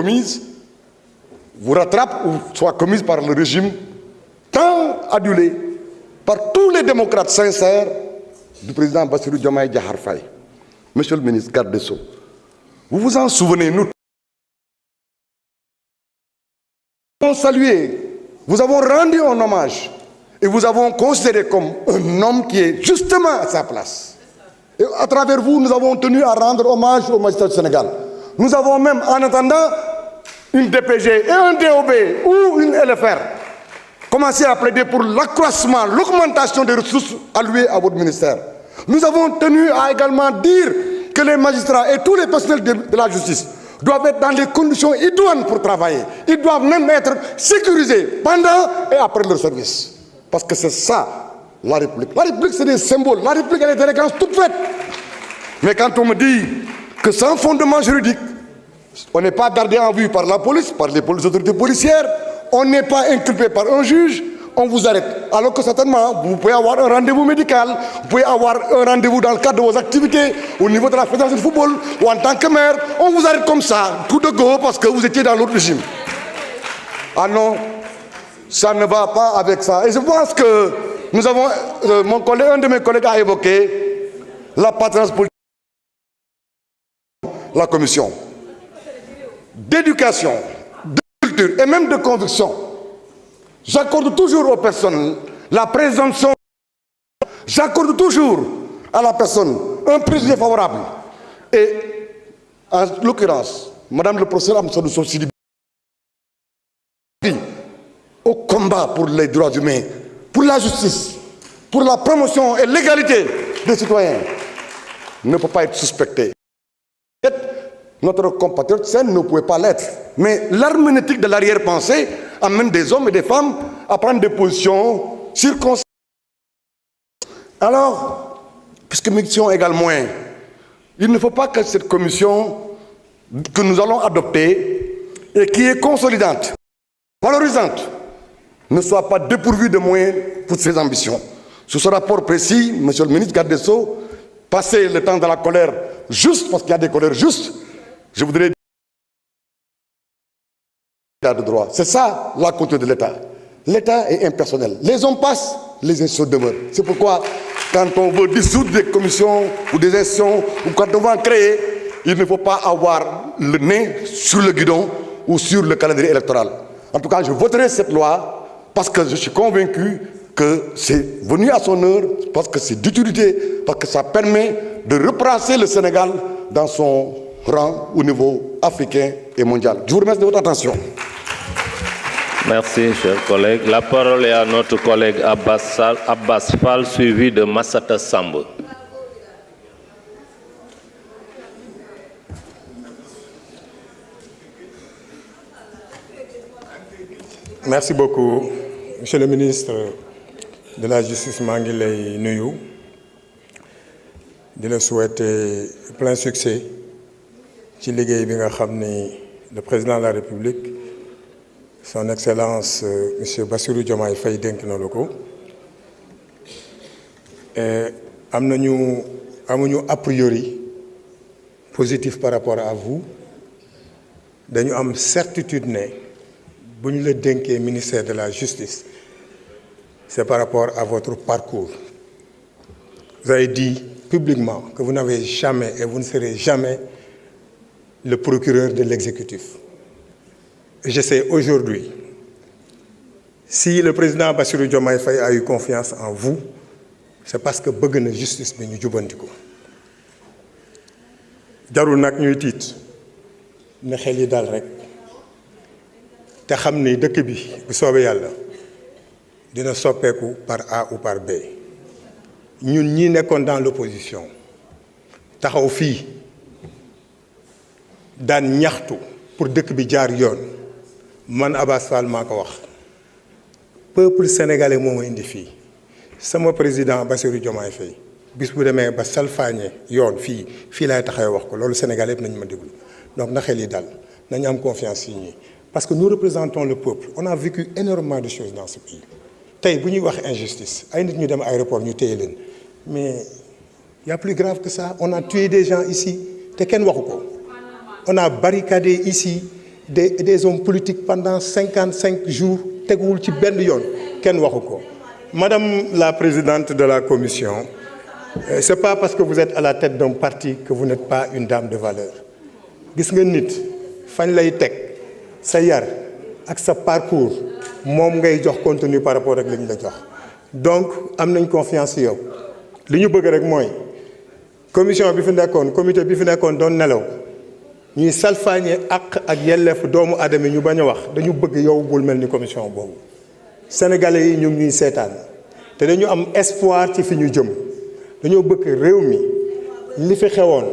commises vous rattrapent ou soient commises par le régime tant adulé par tous les démocrates sincères du président Bassirou Diomaye Diakhar Faye. Monsieur le ministre garde des Sceaux, vous vous en souvenez, nous avons salué, vous avons rendu un hommage et vous avons considéré comme un homme qui est justement à sa place. Et à travers vous, nous avons tenu à rendre hommage au magistrat du Sénégal. Nous avons même, en attendant, une DPG et un DOB ou une LFR, commencé à plaider pour l'accroissement, l'augmentation des ressources allouées à votre ministère. Nous avons tenu à également dire que les magistrats et tous les personnels de la justice doivent être dans les conditions idoines pour travailler. Ils doivent même être sécurisés pendant et après leur service. Parce que c'est ça, la République. La République, c'est des symboles. La République, elle est d'élégance toute faite. Mais quand on me dit que sans fondement juridique, on n'est pas gardé en vue par la police, par les autorités policières, on n'est pas inculpé par un juge, on vous arrête. Alors que certainement, vous pouvez avoir un rendez-vous médical, vous pouvez avoir un rendez-vous dans le cadre de vos activités, au niveau de la fédération de football, ou en tant que maire, on vous arrête comme ça, tout de go, parce que vous étiez dans l'autre régime. Ah non, ça ne va pas avec ça. Et je pense que nous avons, un de mes collègues a évoqué la patronage politique, la commission d'éducation, de culture et même de conviction. J'accorde toujours aux personnes la présomption, j'accorde toujours à la personne un préjugé favorable. Et en l'occurrence, Madame le professeur Amsatou Sow Sidibé, au combat pour les droits humains, pour la justice, pour la promotion et l'égalité des citoyens, ne peut pas être suspecté. Notre compatriote saine ne pouvait pas l'être. Mais l'herméneutique de l'arrière-pensée amène des hommes et des femmes à prendre des positions circonstances. Alors, puisque mission égale moins, il ne faut pas que cette commission que nous allons adopter et qui est consolidante, valorisante, ne soit pas dépourvue de moyens pour ses ambitions. Sous ce rapport précis, monsieur le ministre garde des Sceaux, passez le temps de la colère juste, parce qu'il y a des colères justes, je voudrais dire de droit. C'est ça la conduite de l'État. L'État est impersonnel. Les hommes passent, les institutions demeurent. C'est pourquoi, quand on veut dissoudre des commissions ou des institutions, ou quand on va en créer, il ne faut pas avoir le nez sur le guidon ou sur le calendrier électoral. En tout cas, je voterai cette loi parce que je suis convaincu que c'est venu à son heure, parce que c'est d'utilité, parce que ça permet de replacer le Sénégal dans son rang au niveau africain et mondial. Je vous remercie de votre attention. Merci, cher collègue. La parole est à notre collègue Abbas Fall, suivi de Massata Sambo. Merci beaucoup, Monsieur le ministre de la Justice Manguilay Nouyou. Je le souhaite plein succès. Le président de la République, son Excellence M. Bassirou Diomaye Faye dénk na la ko amuñu a priori positif par rapport à vous. Dañu am certitude ne bu ñu la dénkee ministère de la Justice, c'est par rapport à votre parcours. Vous avez dit publiquement que vous n'avez jamais et vous ne serez jamais le procureur de l'exécutif. Je sais aujourd'hui, si le président Bassirou Diomaye Faye a eu confiance en vous, c'est parce que bëgg na justice bi ñu jubantiko. Jarul nag ñuy tiit ne xel yi dal rek te xam ni dëkk bi bu soobee Yàlla dina soppeeku par A ou par B. Ñun ñi nekkoon dans l'opposition taxaw fii daan ñaxtu pour dëkk bi jaar yoon man Abbas Fall maa ko wax peuple sénégalais moo ma indi fii sama président Bassirou Diomaye Faye bis bu demee ba salfaañe yoon fii laay taxawee wax ko loolu sénégalais yëpp nañu ma déglu donc na xel yi dal nañu am confiance yi ñi parce que nous représentons le peuple. On a vécu énormément de choses dans ce pays. Tay bu ñuy wax injustice ay nit ñu dem aéroport ñu téye leen mais il y a plus grave que ça. On a tué des gens ici te kenn waxu ko. On a barricadé ici des hommes politiques pendant 55 jours teguwul ci benn yoon kenn waxu ko. Madame la présidente de la commission, c'est pas parce que vous êtes à la tête d'un parti que vous n'êtes pas une dame de valeur. Gis nga nit fañ lay teg sa yar ak sa parcours moom ngay jox contenu par rapport ak li ñu la jox donc am nañ confiance ci yow li ñu bëgg rek mooy commission bi fi nekkoon comité bi fi nekkoon doon nelaw ñuy salfaañe ak yelleef doomu aadama ñu bañ a wax dañu bëgg yow bul mel ni commission boobu sénégalais yi ñu ngi ñuy seetaan te dañu am espoir ci fi ñu jëm dañoo bëgg réew mi li fi xewoon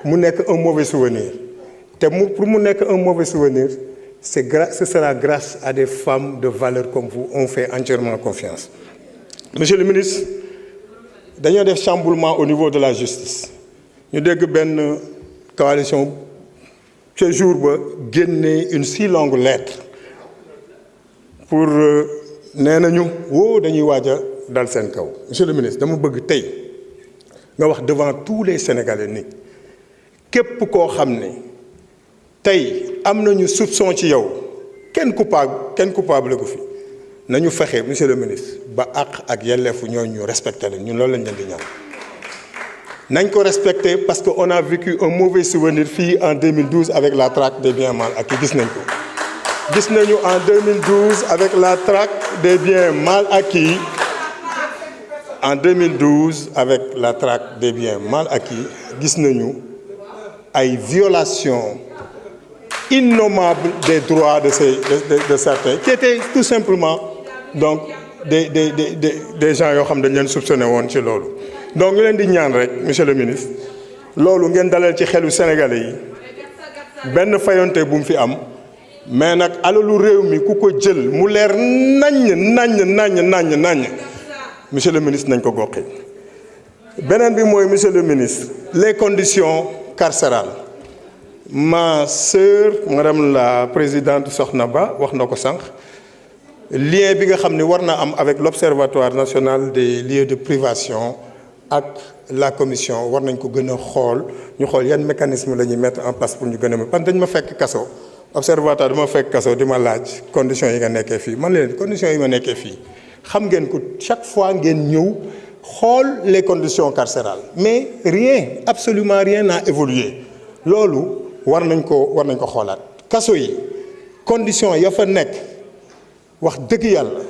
mu nekk un mauvais souvenir te pour mu nekk un mauvais souvenir ce sera grâce à des femmes de valeur comme vous on fait entièrement confiance. Monsieur le ministre dañoo def chamboulement au niveau de la justice ñu dégg benn coalition ce jour ba génne une si longue lettre pour nee nañu woo dañuy waaj a dal seen kaw. Monsieur le ministre dama bëgg tey nga wax devant tous les Sénégalais ni képp koo xam ne tey am nañu soupçon ci yow kenn coupable ko fi nañu fexe monsieur le ministre ba àq ak yelleefu ñooñu ñu respecté leen ñun loolu lañ leen di ñaan nañ ko respecté parce que on a vécu un mauvais souvenir fii en 2012 avec la traque des biens mal acquis gis nañ ko gis nañu en 2012 avec la traque des biens mal acquis en 2012 avec la traque des biens mal acquis gis nañu ay violations innommables des droits de certains qui étaient tout simplement donc des gens yoo xam dañ leen soupçonné woon ci loolu donc ñu leen di ñaan rek monsieur le ministre loolu ngeen dalal ci xelu sénégalais yi benn fayonte bu mu fi am mais nag alalu réew mi ku ko jël mu leer naññ monsieur le ministre nañ ko goqi beneen bi mooy monsieur le ministre les conditions carcérales ma sœur madame la présidente Sokhna Ba wax na ko sànq lien bi nga xam ne war na am avec l'observatoire national des lieux de privation ak la commission war nañ ko gën a xool ñu xool yan mécanisme la ñuy mettre en place pour ñu gën a parce que dañ ma fekk kaso observatoire dama fekk kaso di ma laaj conditions yi nga nekkee fii man leen conditions yi ma nekkee fii xam ngeen ko chaque fois ngeen ñëw xool les conditions carcérales mais rien absolument rien n'a évolué loolu war nañ ko xoolaat kaso yi conditions ya fa nekk wax dëgg yàlla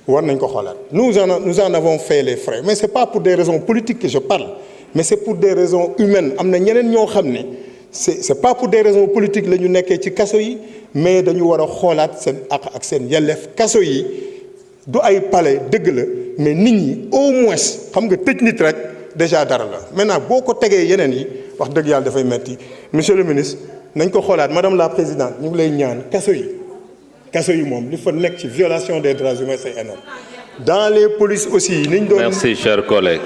war nañ ko xoolaat nous en avons fait les frais mais c'est pas pour des raisons politiques que je parle mais c'est pour des raisons humaines am na ñeneen ñoo xam ne c'est pas pour des raisons politiques la ñu nekkee ci kaso yi mais dañu war a xoolaat seen àq ak seen yelleef kaso yi du ay palais dëgg la mais nit ñi au moins xam nga tëj nit rek déjà dara la maintenant boo ko tegee yeneen yi wax dëgg yàlla dafay metti monsieur le ministre nañ ko xoolaat madame la présidente ñu ngi lay ñaan kaso yi moom li fa nekk ci violation des droits humains c'est énorme dans les polices aussi niñ doon merci cher collègue